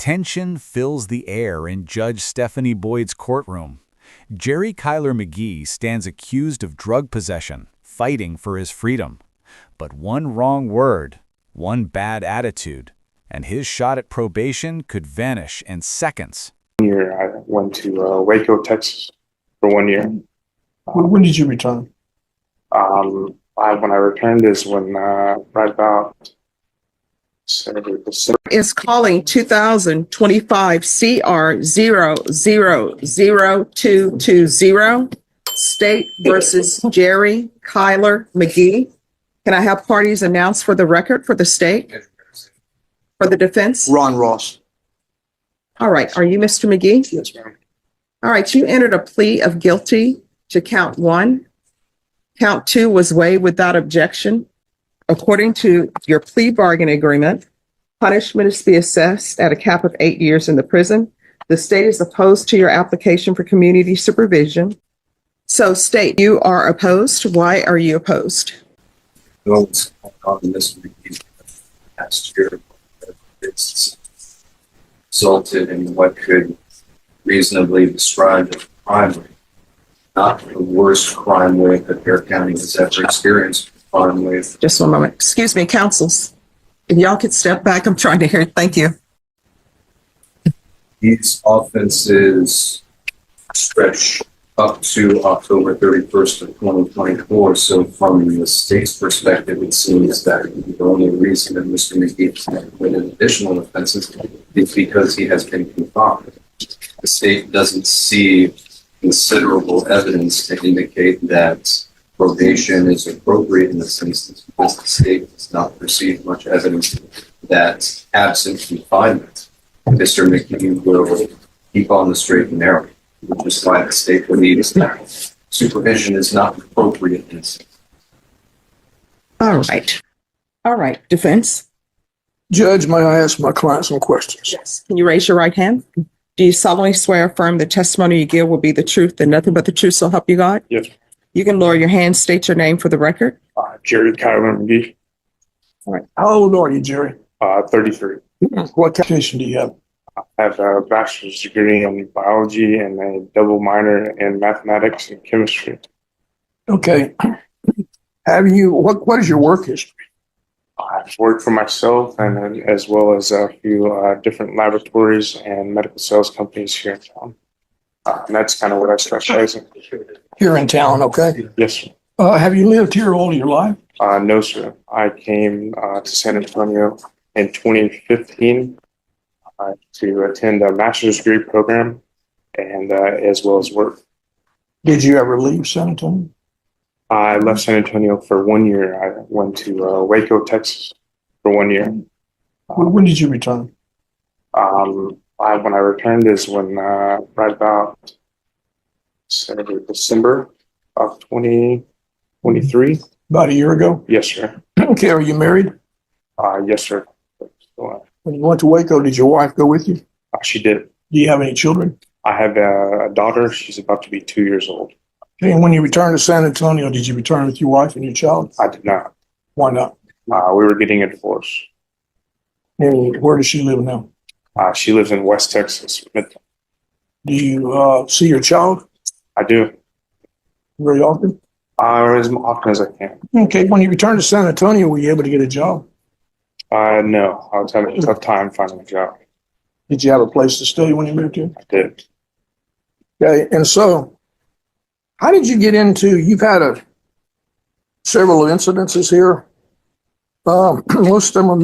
Tension fills the air in Judge Stephanie Boyd's courtroom. Jerry Kyler McGee stands accused of drug possession, fighting for his freedom. But one wrong word, one bad attitude, and his shot at probation could vanish in seconds. I went to Waco, Texas for 1 year. When did you return? When I returned is when right about December. Is calling 2025 CR 000220 State versus Jerry Kyler McGee. Can I have parties announced for the record for the state? For the defense? Ron Ross. All right. Are you Mr. McGee? Yes, ma'am. All right. You entered a plea of guilty to count 1. Count 2 was waived without objection. According to your plea bargain agreement, punishment is to be assessed at a cap of 8 years in the prison. The state is opposed to your application for community supervision. So state, you are opposed. Why are you opposed? What's on this week last year, it's resulted in what could reasonably be described as a crime rate. Not the worst crime rate that Bear County has ever experienced. Crime rate. Just one moment. Excuse me, counsels. If y'all could step back, I'm trying to hear it. Thank you. These offenses stretch up to October 31st of 2024. So from the state's perspective, it seems that the only reason that Mr. McGee has committed additional offenses is because he has been confined. The state doesn't see considerable evidence to indicate that probation is appropriate in this instance because the state does not perceive much evidence that absent confinement, Mr. McGee will keep on the straight and narrow, which is why the state believes that supervision is not appropriate in this instance. All right. All right. Defense. Judge, may I ask my client some questions? Yes. Can you raise your right hand? Do you solemnly swear or affirm the testimony you give will be the truth and nothing but the truth, so help you God? Yes. You can lower your hand, state your name for the record. Jerry Kyler McGee. All right. How old are you, Jerry? 33. What education do you have? I have a bachelor's degree in biology and a double minor in mathematics and chemistry. Okay. What is your work history? I've worked for myself and as well as a few different laboratories and medical sales companies here in town. And that's kind of what I specialize in. Here in town, okay. Yes, sir. Have you lived here all your life? No, sir. I came to San Antonio in 2015 to attend a master's degree program and as well as work. Did you ever leave San Antonio? I left San Antonio for 1 year. I went to Waco, Texas for 1 year. When did you return? When I returned is when right about December of 2023. About a year ago? Yes, sir. Okay, are you married? Yes, sir. When you went to Waco, did your wife go with you? She did. Do you have any children? I have a daughter. She's about to be 2 years old. Okay, and when you returned to San Antonio, did you return with your wife and your child? I did not. Why not? We were getting a divorce. And where does she live now? She lives in West Texas. Do you see your child I do. very often? As often as I can. Okay, when you returned to San Antonio, were you able to get a job? No, I was having a tough time finding a job. Did you have a place to stay when you moved here? I did. Okay, and so how did you get into, you've had several incidences here. Most of them are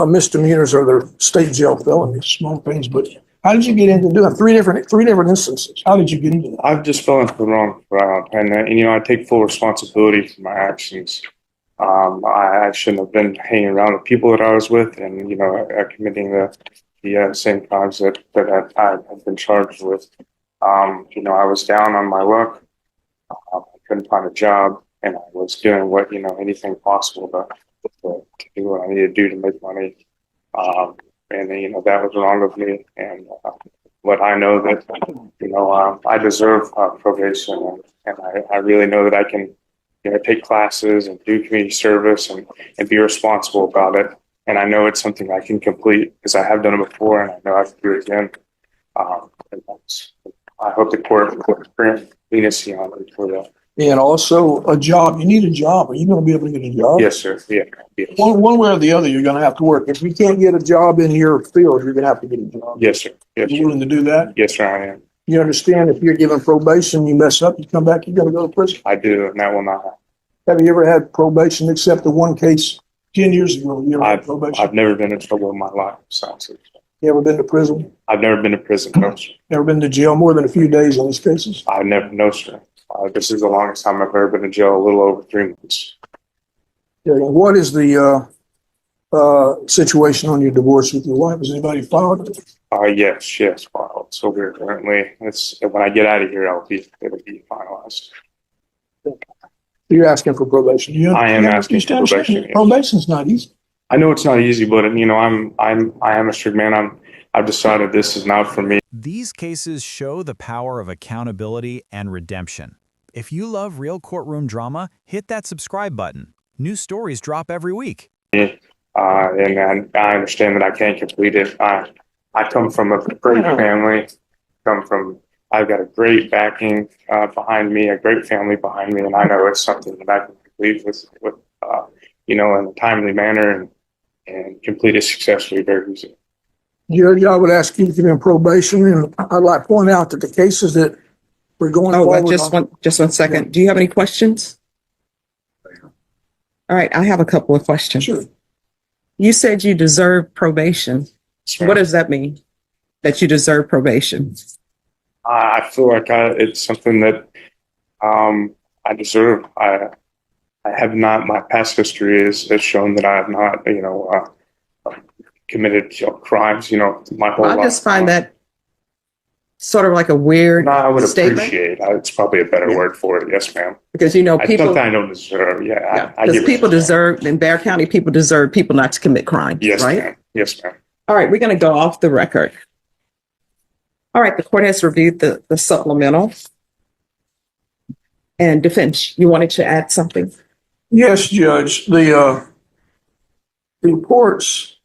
misdemeanors or they're state jail felonies, small things, but how did you get into doing three different instances? How did you get into that? I've just fell into the wrong route, and I take full responsibility for my actions. I shouldn't have been hanging around with people that I was with, and committing the same crimes that I have been charged with. I was down on my luck. I couldn't find a job, and I was doing anything possible to do what I needed to do to make money. That was wrong of me. And but I know that I deserve probation, and I really know that I can take classes and do community service and be responsible about it. and I know it's something I can complete because I have done it before, and I know I can do it again. I hope the court will grant leniency on it for that. And also a job. You need a job. Are you going to be able to get a job? Yes, sir. Yeah. Yes. One way or the other, you're going to have to work. If you can't get a job in your field, you're going to have to get a job. Yes, sir. Yes, You sir. willing to do that? Yes, sir. I am. You understand if you're given probation, you mess up, you come back, you got to go to prison. I do, and that will not happen. Have you ever had probation except the one case 10 years ago? You ever had probation? I've never been in trouble in my life. So, You ever been to prison? I've never been to prison. No, sir. Never been to jail more than a few days on these cases? I've never. No, sir. This is the longest time I've ever been in jail. A little over 3 months. Yeah. What is the situation on your divorce with your wife? Has anybody filed? Yes, filed. So we're currently. When I get out of here, it'll be finalized. You're asking for probation. I am asking for probation. Yes. Probation's not easy. I know it's not easy, but I am a strict man. I've decided this is not for me. These cases show the power of accountability and redemption. If you love real courtroom drama, hit that subscribe button. New stories drop every week. And I understand that I can't complete it. I come from a great family. I've got a great backing behind me, a great family behind me, and I know it's something that I can complete with in a timely manner and complete it successfully very easily. Judge, I would ask you to give him probation, and I'd like to point out that the cases that we're going forward just one second. Do you have any questions? All right, I have a couple of questions. Sure. You said you deserve probation. Sure. What does that mean? That you deserve probation? I feel like it's something that I deserve. I have not. My past history has shown that I have not, committed crimes. My whole life. I just find that sort of like a weird No, I would statement. appreciate. It's probably a better word for it. Yes, ma'am. Because It's people, something I don't deserve. because people deserve in Bear County, people deserve people not to commit crimes. Yes, right? ma'am. Yes, ma'am. All right, we're going to go off the record. All right, the court has reviewed the supplemental. And defense, you wanted to add something? Yes, Judge. The reports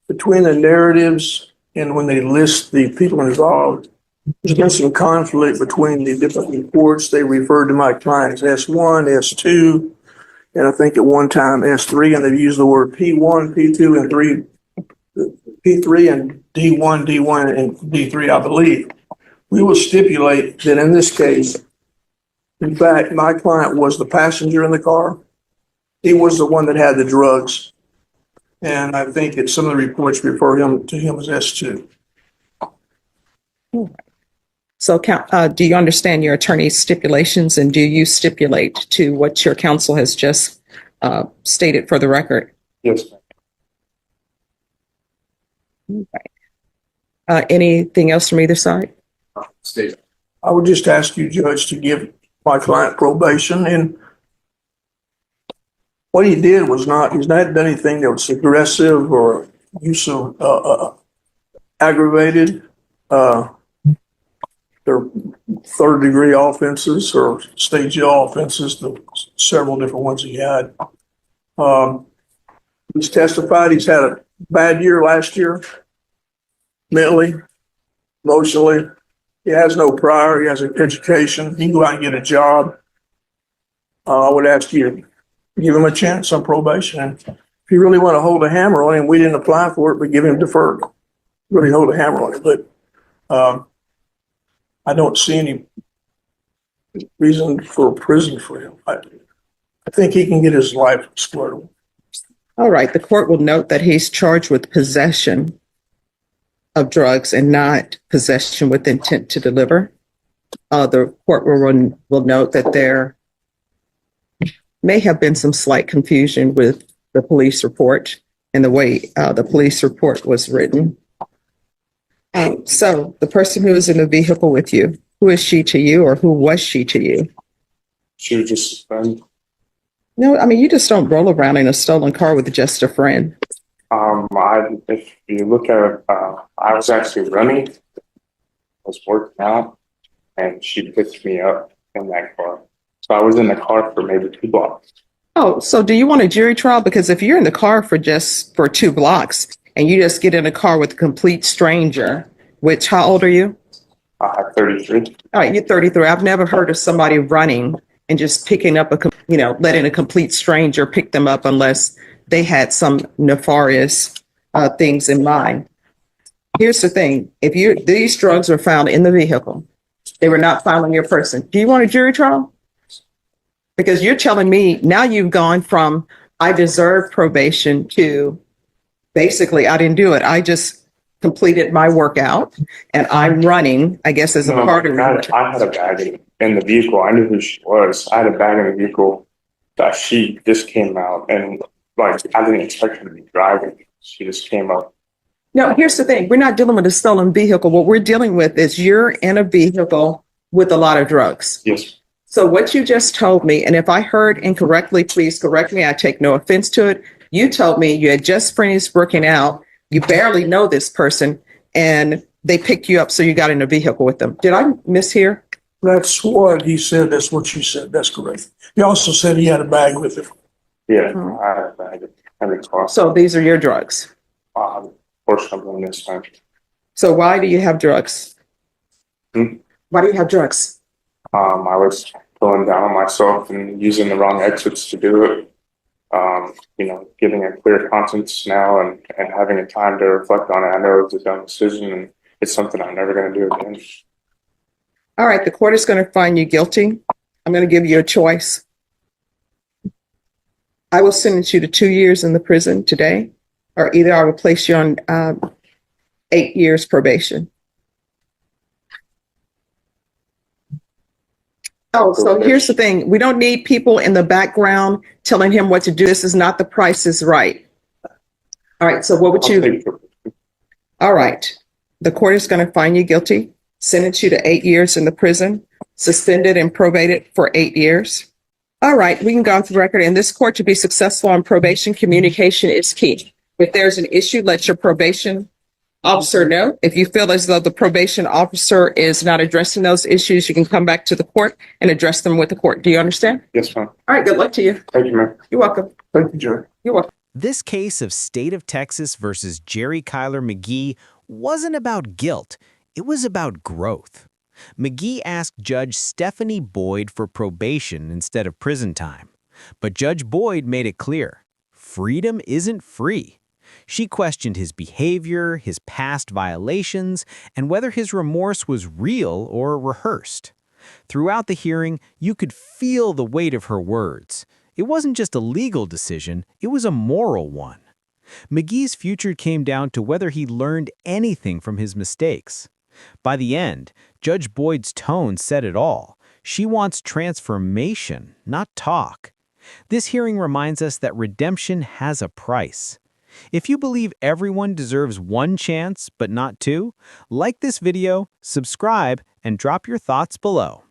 between the narratives and when they list the people involved, there's been some conflict between the different reports. They referred to my client as S1, S2, and I think at one time S3, and they've used the word P1, P2, and P3, and D1, and D3, I believe. We will stipulate that in this case, in fact, my client was the passenger in the car. He was the one that had the drugs. And I think that some of the reports refer to him as S2. So do you understand your attorney's stipulations, and do you stipulate to what your counsel has just stated for the record? Yes, ma'am. Anything else from either side? State. I would just ask you, Judge, to give my client probation. And what he did was he's not done anything that was aggressive or use of aggravated. They're third-degree offenses or state jail offenses, the several different ones he had. He's testified he's had a bad year last year, mentally, emotionally. He has no prior. He has an education. He can go out and get a job. I would ask you to give him a chance on probation. And if you really want to hold a hammer on him, we didn't apply for it, but give him deferred. Really hold a hammer on him. But I don't see any reason for prison for him. I think he can get his life squared away. All right. The court will note that he's charged with possession of drugs and not possession with intent to deliver. The court will note that there may have been some slight confusion with the police report and the way the police report was written. So the person who is in the vehicle with you, who is she to you, or who was she to you? She was just a friend. No, I mean, you just don't roll around in a stolen car with just a friend. If you look at it, I was actually running, I was working out, and she picked me up in that car. So I was in the car for maybe 2 blocks. Oh, so do you want a jury trial? Because if you're in the car for 2 blocks and you just get in a car with a complete stranger, which, how old are you? 33. All right, you're 33. I've never heard of somebody running and just picking up letting a complete stranger pick them up unless they had some nefarious things in mind. Here's the thing. These drugs were found in the vehicle, they were not found on your person. Do you want a jury trial? Because you're telling me now you've gone from I deserve probation to basically I didn't do it. I just completed my workout and I'm running, I guess, as a part of it. I had a bag in the vehicle. I knew who she was. I had a bag in the vehicle that she just came out, and like I didn't expect her to be driving. She just came out. No, here's the thing. We're not dealing with a stolen vehicle. What we're dealing with is you're in a vehicle with a lot of drugs. Yes. So what you just told me, and if I heard incorrectly, please correct me. I take no offense to it. You told me you had just finished working out. You barely know this person and they picked you up. So you got in a vehicle with them. Did I mishear? That's what he said. That's what you said. That's correct. He also said he had a bag with him. Yeah, I had a bag in the car. So these are your drugs. Or something this time. So why do you have drugs? Why do you have drugs? I was pulling down on myself and using the wrong exits to do it. Getting a clear conscience now and having a time to reflect on it. I know it was a dumb decision and it's something I'm never going to do again. All right, the court is going to find you guilty. I'm going to give you a choice. I will sentence you to 2 years in the prison today, or either I will place you on 8 years probation. Oh, so here's the thing. We don't need people in the background telling him what to do. This is not The Price is Right. All right, so what would you... All right. The court is going to find you guilty, sentence you to 8 years in the prison, suspended and probated for 8 years. All right, we can go off the record. In this court, to be successful on probation, communication is key. If there's an issue, let your probation officer know. If you feel as though the probation officer is not addressing those issues, you can come back to the court and address them with the court. Do you understand? Yes, ma'am. All right, good luck to you. Thank you, ma'am. You're welcome. Thank you, Jerry. You're welcome. This case of State of Texas versus Jerry Kyler McGee wasn't about guilt. It was about growth. McGee asked Judge Stephanie Boyd for probation instead of prison time. But Judge Boyd made it clear, freedom isn't free. She questioned his behavior, his past violations, and whether his remorse was real or rehearsed. Throughout the hearing, you could feel the weight of her words. It wasn't just a legal decision, it was a moral one. McGee's future came down to whether he learned anything from his mistakes. By the end, Judge Boyd's tone said it all. She wants transformation, not talk. This hearing reminds us that redemption has a price. If you believe everyone deserves one chance but not two, like this video, subscribe, and drop your thoughts below.